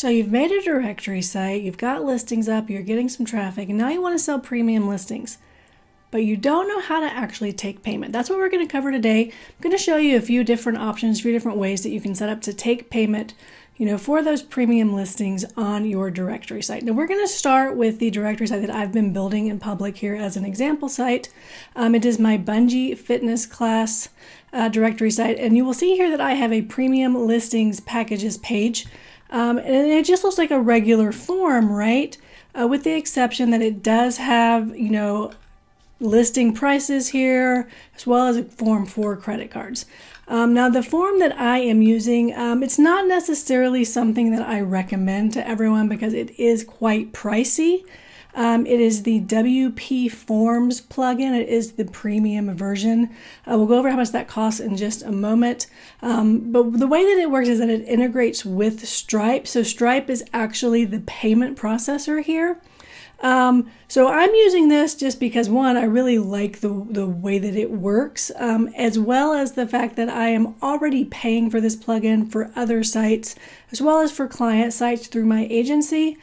So you've made a directory site, you've got listings up, you're getting some traffic, and now you want to sell premium listings, but you don't know how to actually take payment. That's what we're going to cover today. I'm going to show you a few different options, a few different ways that you can set up to take payment, for those premium listings on your directory site. Now we're going to start with the directory site that I've been building in public here as an example site. It is my Bungee Fitness class directory site, and you will see here that I have a premium listings packages page. And it just looks like a regular form, right? With the exception that it does have, listing prices here, as well as a form for credit cards. Now, the form that I am using, it's not necessarily something that I recommend to everyone because it is quite pricey. It is the WP Forms plugin. It is the premium version. We'll go over how much that costs in just a moment. But the way that it works is that it integrates with Stripe. So Stripe is actually the payment processor here. So I'm using this just because, one, I really like the way that it works, as well as the fact that I am already paying for this plugin for other sites, as well as for client sites through my agency.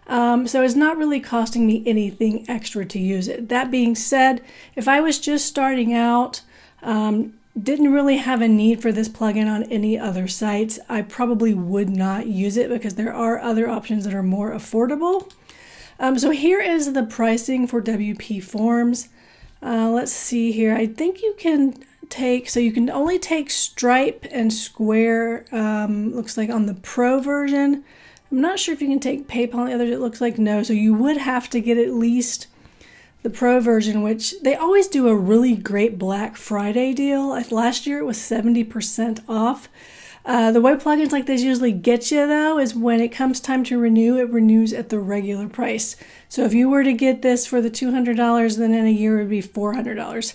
So it's not really costing me anything extra to use it. That being said, if I was just starting out, didn't really have a need for this plugin on any other sites, I probably would not use it because there are other options that are more affordable. So here is the pricing for WP Forms. Let's see here. I think you can you can only take Stripe and Square, looks like on the Pro version. I'm not sure if you can take PayPal on the others. It looks like no. So you would have to get at least the Pro version, which they always do a really great Black Friday deal. Last year it was 70% off. The way plugins like this usually get you, though, is when it comes time to renew, it renews at the regular price. So if you were to get this for the $200, then in a year it would be $400.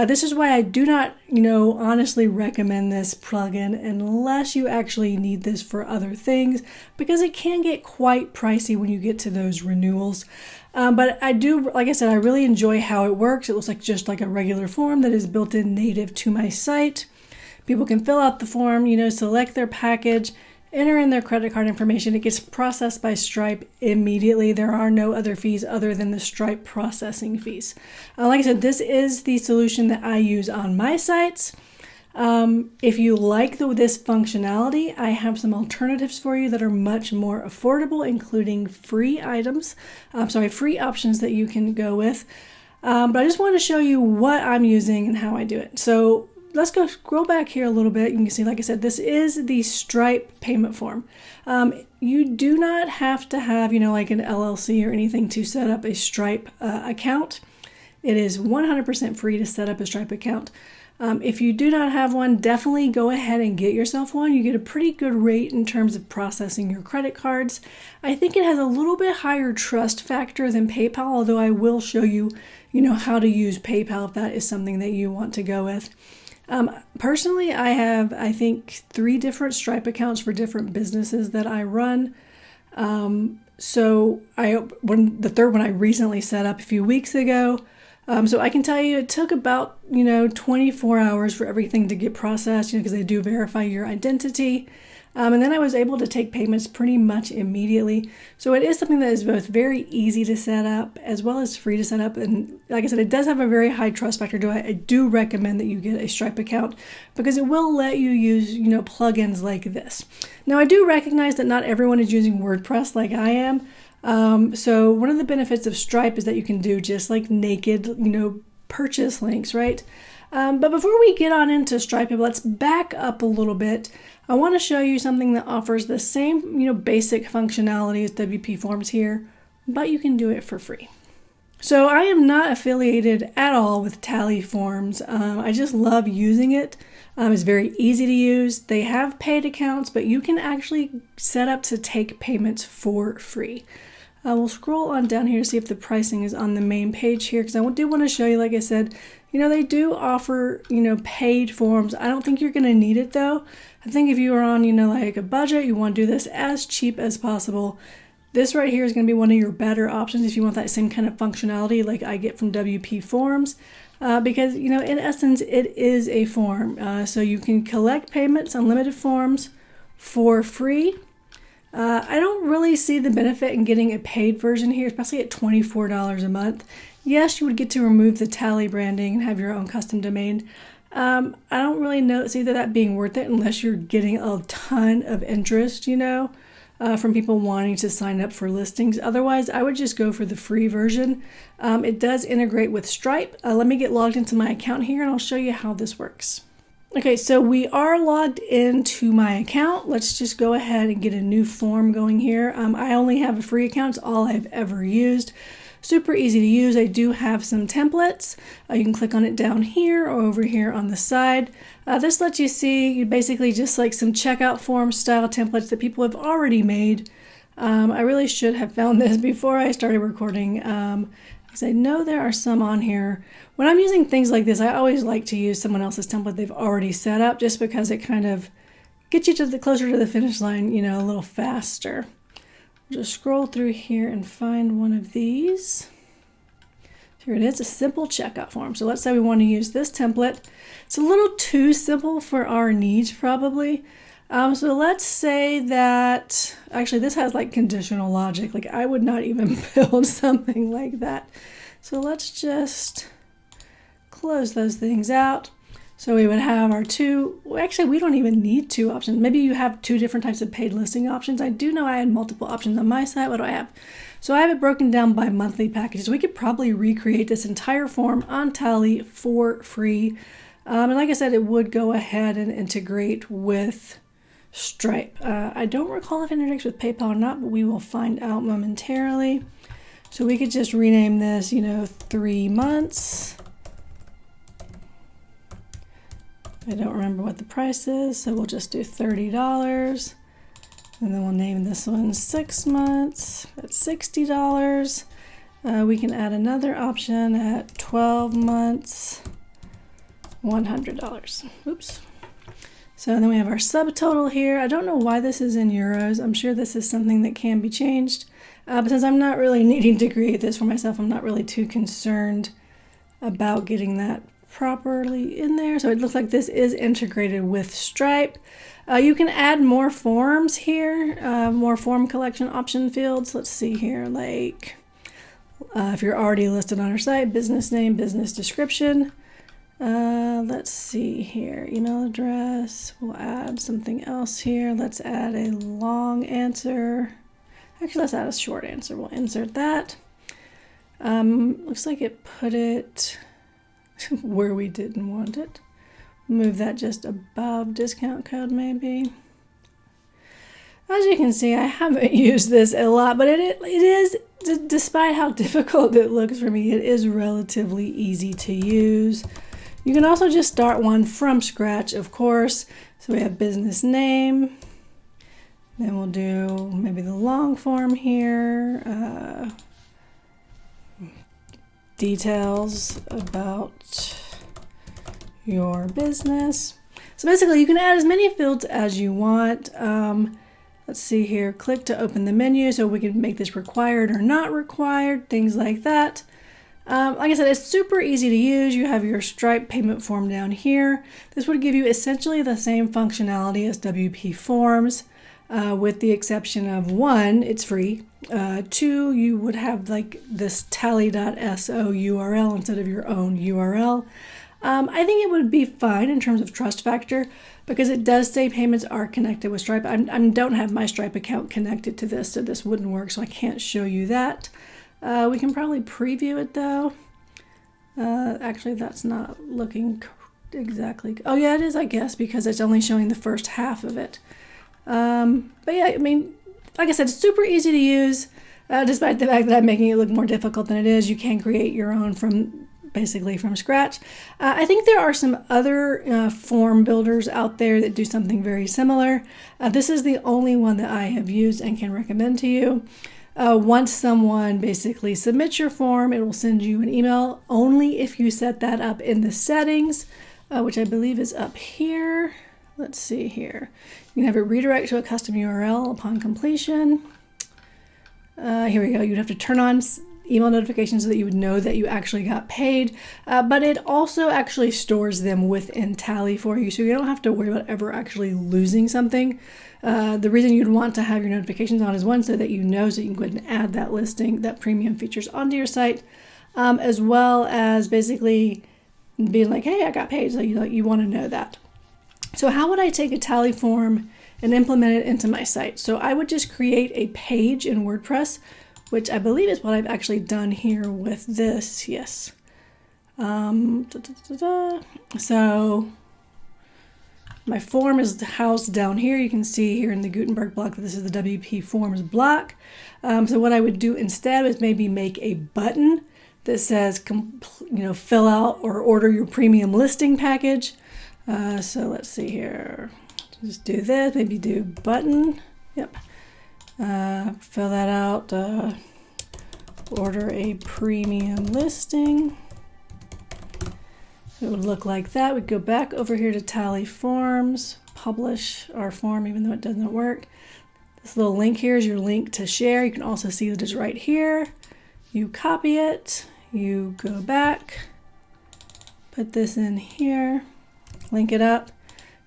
This is why I do not, honestly recommend this plugin unless you actually need this for other things, because it can get quite pricey when you get to those renewals. But I do, like I said, I really enjoy how it works. It looks like just like a regular form that is built in native to my site. People can fill out the form, select their package, enter in their credit card information. It gets processed by Stripe immediately. There are no other fees other than the Stripe processing fees. Like I said, this is the solution that I use on my sites. If you like this functionality, I have some alternatives for you that are much more affordable, including free options that you can go with. But I just want to show you what I'm using and how I do it. So let's go scroll back here a little bit. You can see, like I said, this is the Stripe payment form. You do not have to have, like an LLC or anything to set up a Stripe account. It is 100% free to set up a Stripe account. If you do not have one, definitely go ahead and get yourself one. You get a pretty good rate in terms of processing your credit cards. I think it has a little bit higher trust factor than PayPal, although I will show you, how to use PayPal if that is something that you want to go with. Personally, I have, I think, 3 different Stripe accounts for different businesses that I run. So the third one I recently set up a few weeks ago. So I can tell you it took about, 24 hours for everything to get processed, because they do verify your identity. And then I was able to take payments pretty much immediately. So it is something that is both very easy to set up as well as free to set up. And like I said, it does have a very high trust factor to it. I do recommend that you get a Stripe account because it will let you use, plugins like this. Now, I do recognize that not everyone is using WordPress like I am. So one of the benefits of Stripe is that you can do just like naked, purchase links, right? But before we get on into Stripe, let's back up a little bit. I want to show you something that offers the same, basic functionality as WP Forms here, but you can do it for free. So I am not affiliated at all with Tally Forms. I just love using it. It's very easy to use. They have paid accounts, but you can actually set up to take payments for free. We'll scroll on down here to see if the pricing is on the main page here, because I do want to show you, like I said, they do offer, paid forms. I don't think you're going to need it, though. I think if you are on, like a budget, you want to do this as cheap as possible. This right here is going to be one of your better options if you want that same kind of functionality like I get from WP Forms. Because, in essence, it is a form. So you can collect payments, unlimited forms for free. I don't really see the benefit in getting a paid version here, especially at $24 a month. Yes, you would get to remove the Tally branding and have your own custom domain. I don't really see that being worth it unless you're getting a ton of interest, from people wanting to sign up for listings. Otherwise, I would just go for the free version. It does integrate with Stripe. Let me get logged into my account here and I'll show you how this works. Okay, so we are logged into my account. Let's just go ahead and get a new form going here. I only have a free account. It's all I've ever used. Super easy to use. I do have some templates. You can click on it down here or over here on the side. This lets you see basically just like some checkout form style templates that people have already made. I really should have found this before I started recording. Because I know there are some on here. When I'm using things like this, I always like to use someone else's template they've already set up just because it kind of gets you to closer to the finish line, a little faster. Just scroll through here and find one of these. Here it is, a simple checkout form. So let's say we want to use this template. It's a little too simple for our needs probably. So let's say that, actually this has like conditional logic. Like I would not even build something like that. So let's just close those things out. So we would have our actually we don't even need two options. Maybe you have two different types of paid listing options. I do know I had multiple options on my site. What do I have? So I have it broken down by monthly packages. We could probably recreate this entire form on Tally for free. And like I said, it would go ahead and integrate with Stripe. I don't recall if it integrates with PayPal or not, but we will find out momentarily. So we could just rename this, 3 months. I don't remember what the price is, so we'll just do $30. And then we'll name this one 6 months at $60. We can add another option at 12 months, $100. Oops. So then we have our subtotal here. I don't know why this is in euros. I'm sure this is something that can be changed. But since I'm not really needing to create this for myself, I'm not really too concerned about getting that properly in there. So it looks like this is integrated with Stripe. You can add more forms here, more form collection option fields. Let's see here, like if you're already listed on our site, business name, business description. Let's see here, email address. We'll add something else here. Let's add a long answer. Actually, let's add a short answer. We'll insert that. Looks like it put it where we didn't want it. Move that just above discount code maybe. As you can see, I haven't used this a lot, but it is, despite how difficult it looks for me, it is relatively easy to use. You can also just start one from scratch, of course. So we have business name. Then we'll do maybe the long form here. Details about your business. So basically you can add as many fields as you want. Let's see here, click to open the menu so we can make this required or not required, things like that. Like I said, it's super easy to use. You have your Stripe payment form down here. This would give you essentially the same functionality as WP Forms, with the exception of 1, it's free. 2, you would have like this tally.so URL instead of your own URL. I think it would be fine in terms of trust factor because it does say payments are connected with Stripe. I don't have my Stripe account connected to this, so this wouldn't work, so I can't show you that. We can probably preview it though. Actually, that's not looking exactly. Oh yeah, it is, I guess, because it's only showing the first half of it. But yeah, I mean, like I said, it's super easy to use, despite the fact that I'm making it look more difficult than it is. You can create your own basically from scratch. I think there are some other form builders out there that do something very similar. This is the only one that I have used and can recommend to you. Once someone basically submits your form, it will send you an email only if you set that up in the settings, which I believe is up here. Let's see here. You can have it redirect to a custom URL upon completion. Here we go. You'd have to turn on email notifications so that you would know that you actually got paid, but it also actually stores them within Tally for you, so you don't have to worry about ever actually losing something. The reason you'd want to have your notifications on is one, so that you know, so you can go ahead and add that listing, that premium features onto your site, as well as basically being like, hey, I got paid, so you want to know that. So how would I take a Tally form and implement it into my site? So I would just create a page in WordPress, which I believe is what I've actually done here with this. Yes. So my form is housed down here. You can see here in the Gutenberg block that this is the WP Forms block. So what I would do instead is maybe make a button that says, fill out or order your premium listing package. So let's see here. Just do this. Maybe do button. Yep. Fill that out, order a premium listing. It would look like that. We'd go back over here to Tally Forms, publish our form, even though it doesn't work. This little link here is your link to share. You can also see that it's right here. You copy it, you go back, put this in here, link it up.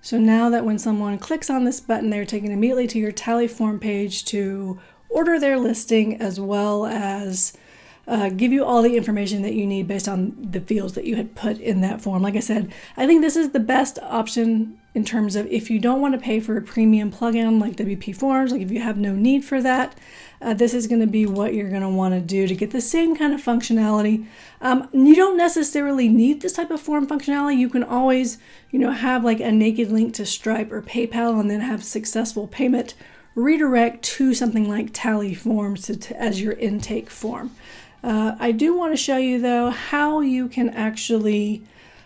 So now that when someone clicks on this button, they're taken immediately to your Tally form page to order their listing, as well as give you all the information that you need based on the fields that you had put in that form. Like I said, I think this is the best option in terms of if you don't want to pay for a premium plugin like WP Forms, like if you have no need for that, this is going to be what you're going to want to do to get the same kind of functionality. You don't necessarily need this type of form functionality. You can always, have like a naked link to Stripe or PayPal and then have successful payment redirect to something like Tally Forms as your intake form. I do want to show you though how you can actually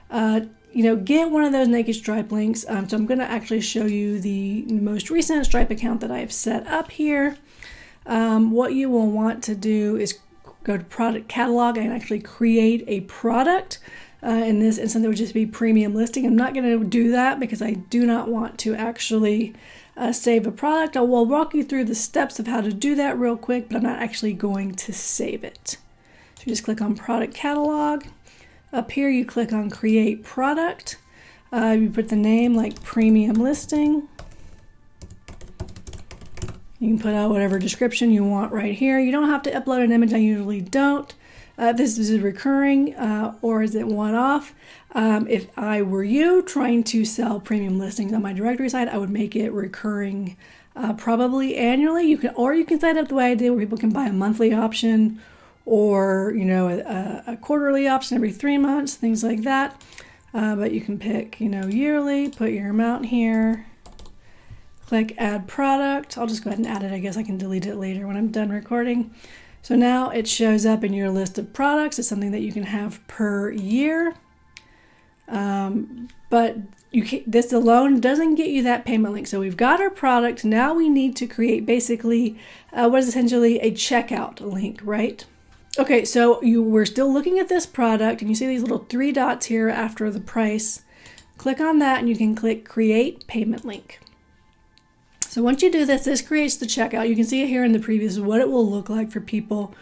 get one of those naked Stripe links. So I'm going to actually show you the most recent Stripe account that I've set up here. What you will want to do is go to product catalog and actually create a product. In this instance, it would just be premium listing. I'm not going to do that because I do not want to actually save a product. I will walk you through the steps of how to do that real quick, but I'm not actually going to save it. So you just click on product catalog. Up here, you click on create product. You put the name like premium listing. You can put out whatever description you want right here. You don't have to upload an image. I usually don't. This is recurring or is it one-off? If I were you trying to sell premium listings on my directory site, I would make it recurring, probably annually. You can set it up the way I did, where people can buy a monthly option or a quarterly option every 3 months, things like that. But you can pick yearly. Put your amount here. Click add product. I'll just go ahead and add it. I guess I can delete it later when I'm done recording. So now it shows up in your list of products. It's something that you can have per year. But this alone doesn't get you that payment link. So we've got our product. Now we need to create basically what is essentially a checkout link, right? Okay, so we're still looking at this product and you see these little 3 dots here after the price. Click on that and you can click create payment link. So once you do this, this creates the checkout. You can see it here in the previews what it will look like for people,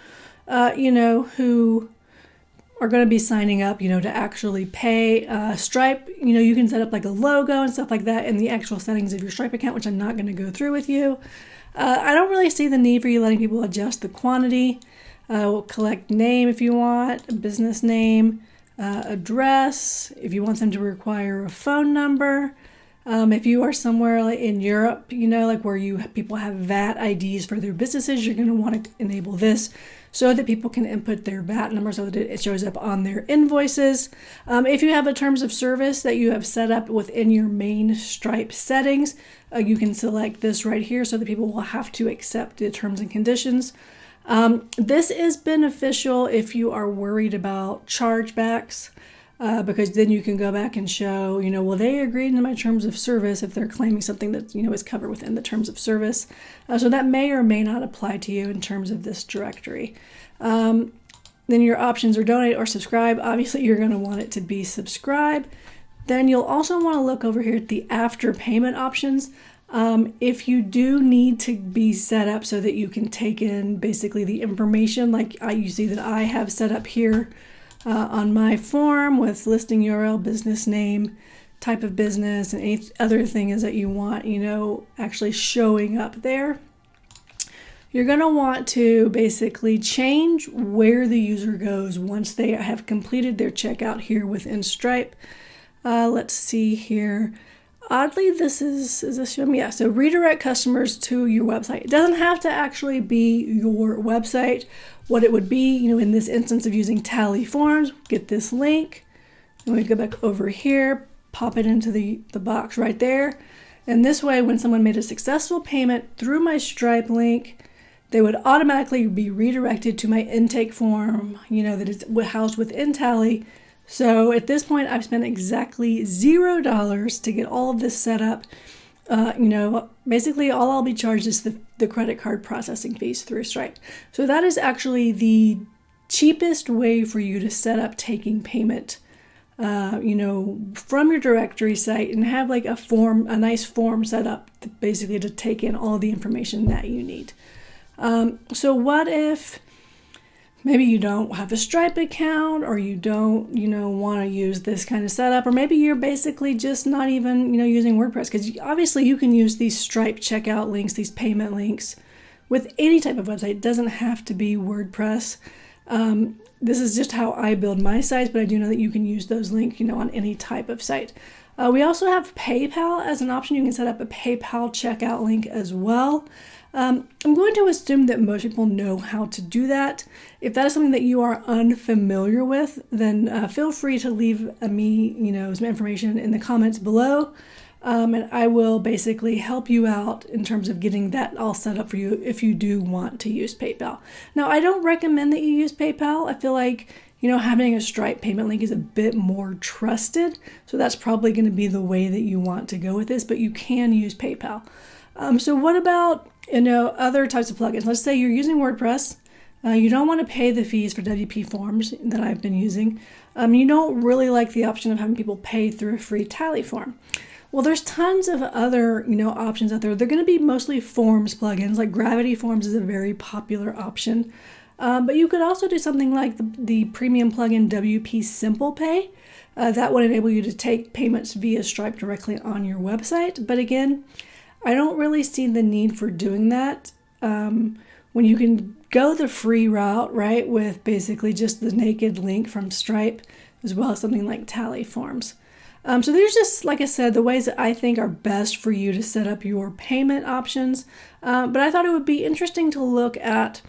who are going to be signing up, to actually pay. Stripe, you can set up like a logo and stuff like that in the actual settings of your Stripe account, which I'm not going to go through with you. I don't really see the need for you letting people adjust the quantity. We'll collect name if you want, a business name, address, if you want them to require a phone number. If you are somewhere like in Europe, like where people have VAT IDs for their businesses, you're going to want to enable this so that people can input their VAT number so that it shows up on their invoices. If you have a terms of service that you have set up within your main Stripe settings, you can select this right here so that people will have to accept the terms and conditions. This is beneficial if you are worried about chargebacks. Because then you can go back and show, well, they agreed to my terms of service if they're claiming something that, is covered within the terms of service. So that may or may not apply to you in terms of this directory. Then your options are donate or subscribe. Obviously, you're going to want it to be subscribe. Then you'll also want to look over here at the after payment options. If you do need to be set up so that you can take in basically the information, like you see that I have set up here on my form with listing URL, business name, type of business, and any other thing is that you want, actually showing up there. You're going to want to basically change where the user goes once they have completed their checkout here within Stripe. Let's see here. Oddly, is this showing me? Yeah, so redirect customers to your website. It doesn't have to actually be your website. What it would be, in this instance of using Tally Forms, get this link, and we go back over here, pop it into the box right there. And this way, when someone made a successful payment through my Stripe link, they would automatically be redirected to my intake form, that is housed within Tally. So at this point, I've spent exactly $0 to get all of this set up. Basically all I'll be charged is the credit card processing fees through Stripe. So that is actually the cheapest way for you to set up taking payment, from your directory site and have like a nice form set up basically to take in all the information that you need. So what if maybe you don't have a Stripe account, or you don't, want to use this kind of setup, or maybe you're basically just not even, using WordPress, because obviously you can use these Stripe checkout links, these payment links with any type of website. It doesn't have to be WordPress. This is just how I build my sites, but I do know that you can use those links, on any type of site. We also have PayPal as an option. You can set up a PayPal checkout link as well. I'm going to assume that most people know how to do that. If that is something that you are unfamiliar with, then feel free to leave me, some information in the comments below, and I will basically help you out in terms of getting that all set up for you if you do want to use PayPal. Now, I don't recommend that you use PayPal. I feel like, having a Stripe payment link is a bit more trusted, so that's probably going to be the way that you want to go with this, but you can use PayPal. So what about, other types of plugins? Let's say you're using WordPress. You don't want to pay the fees for WP Forms that I've been using. You don't really like the option of having people pay through a free Tally form. Well, there's tons of other, options out there. They're going to be mostly forms plugins, like Gravity Forms is a very popular option. But you could also do something like the premium plugin WP Simple Pay. That would enable you to take payments via Stripe directly on your website. But again, I don't really see the need for doing that when you can go the free route, right, with basically just the naked link from Stripe, as well as something like Tally Forms. So there's just, like I said, the ways that I think are best for you to set up your payment options. But I thought it would be interesting to look at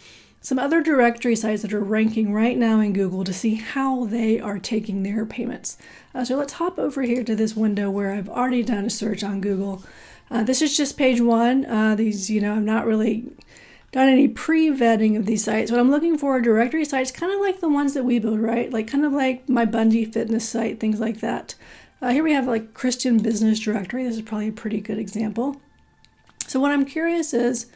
some other directory sites that are ranking right now in Google to see how they are taking their payments. So let's hop over here to this window where I've already done a search on Google. This is just page one. These, I've not really done any pre-vetting of these sites. What I'm looking for are directory sites, kind of like the ones that we build, right? Kind of like my Bungee fitness site, things like that. Here we have like Christian Business Directory. This is probably a pretty good example. So what I'm curious is,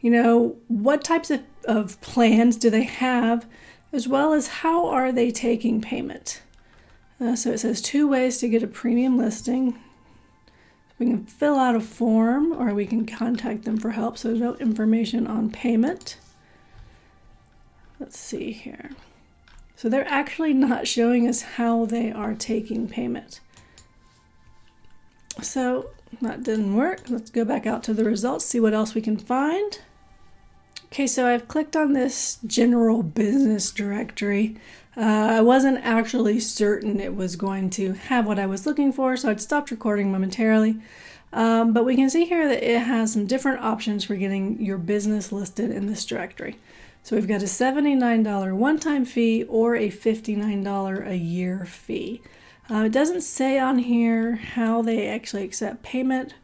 what types of plans do they have, as well as how are they taking payment? So it says 2 ways to get a premium listing. We can fill out a form, or we can contact them for help. So no information on payment. Let's see here. So they're actually not showing us how they are taking payment. So that didn't work. Let's go back out to the results, see what else we can find. Okay, so I've clicked on this general business directory. I wasn't actually certain it was going to have what I was looking for, so I'd stopped recording momentarily. But we can see here that it has some different options for getting your business listed in this directory. So we've got a $79 one-time fee or a $59 a year fee. It doesn't say on here how they actually accept payment.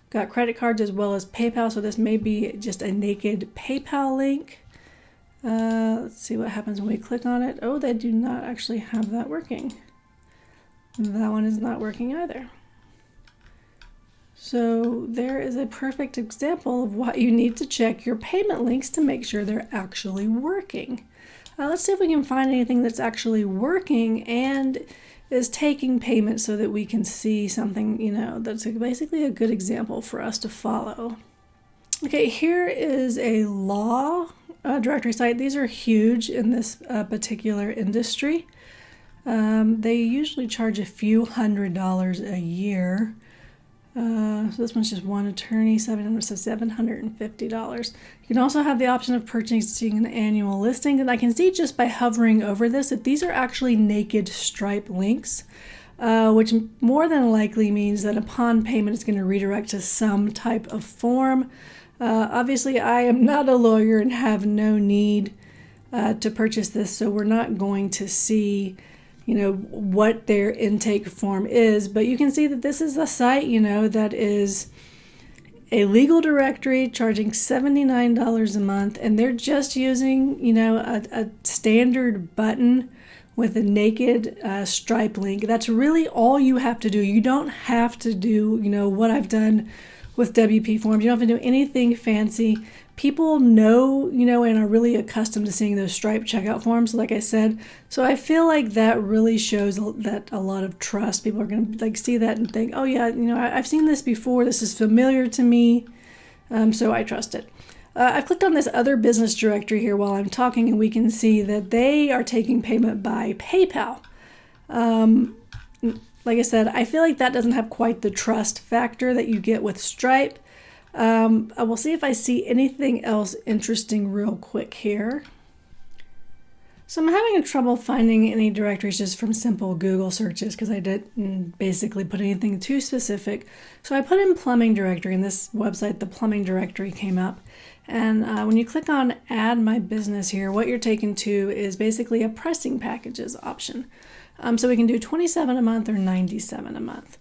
Got credit cards as well as PayPal, so this may be just a naked PayPal link. Let's see what happens when we click on it. Oh, they do not actually have that working. That one is not working either. So there is a perfect example of why you need to check your payment links to make sure they're actually working. Let's see if we can find anything that's actually working and is taking payment so that we can see something, that's basically a good example for us to follow. Okay, here is a law directory site. These are huge in this particular industry. They usually charge a few $100s a year. So this one's just one attorney, $750. You can also have the option of purchasing an annual listing, and I can see just by hovering over this that these are actually naked Stripe links, which more than likely means that upon payment it's going to redirect to some type of form. Obviously, I am not a lawyer and have no need to purchase this, so we're not going to see what their intake form is, but you can see that this is a site, that is a legal directory charging $79 a month, and they're just using, a standard button with a naked Stripe link. That's really all you have to do. You don't have to do, what I've done with WP Forms. You don't have to do anything fancy. People know, and are really accustomed to seeing those Stripe checkout forms, like I said. So I feel like that really shows that a lot of trust. People are going to see that and think, oh yeah, I've seen this before. This is familiar to me. So I trust it. I've clicked on this other business directory here while I'm talking, and we can see that they are taking payment by PayPal. Like I said, I feel like that doesn't have quite the trust factor that you get with Stripe. I will see if I see anything else interesting real quick here. So I'm having trouble finding any directories just from simple Google searches because I didn't basically put anything too specific. So I put in plumbing directory, and this website, the plumbing directory, came up. And when you click on add my business here, what you're taken to is basically a pressing packages option. So we can do $27 a month or $97 a month.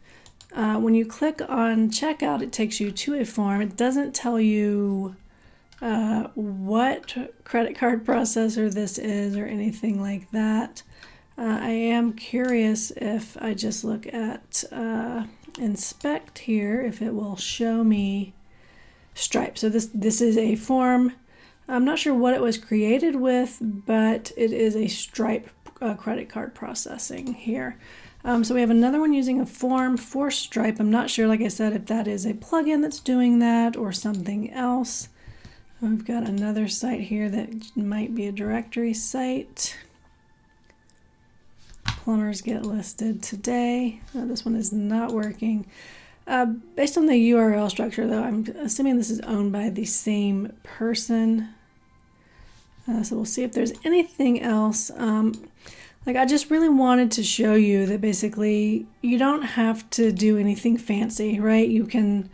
When you click on checkout, it takes you to a form. It doesn't tell you what credit card processor this is or anything like that. I am curious if I just look at inspect here, if it will show me Stripe. So this is a form. I'm not sure what it was created with, but it is a Stripe credit card processing here. So we have another one using a form for Stripe. I'm not sure, like I said, if that is a plugin that's doing that or something else. We've got another site here that might be a directory site. Plumbers get listed today. This one is not working. Based on the URL structure, though, I'm assuming this is owned by the same person. So we'll see if there's anything else. I just really wanted to show you that basically you don't have to do anything fancy, right? You can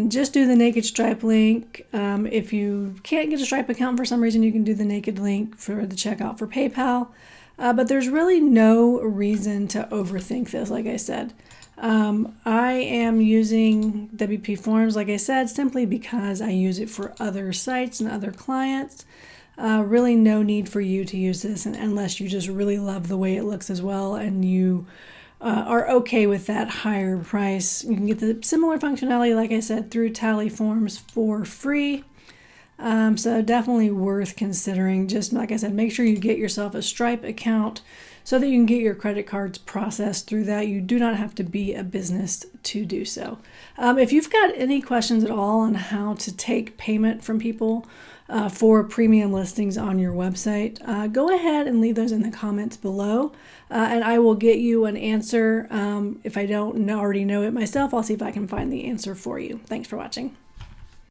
just do the naked Stripe link. If you can't get a Stripe account for some reason, you can do the naked link for the checkout for PayPal. But there's really no reason to overthink this, like I said. I am using WP Forms, like I said, simply because I use it for other sites and other clients. Really no need for you to use this unless you just really love the way it looks as well and you are okay with that higher price. You can get the similar functionality, like I said, through Tally Forms for free. So definitely worth considering. Just like I said, make sure you get yourself a Stripe account so that you can get your credit cards processed through that. You do not have to be a business to do so. If you've got any questions at all on how to take payment from people for premium listings on your website, go ahead and leave those in the comments below, and I will get you an answer. If I don't already know it myself, I'll see if I can find the answer for you. Thanks for watching.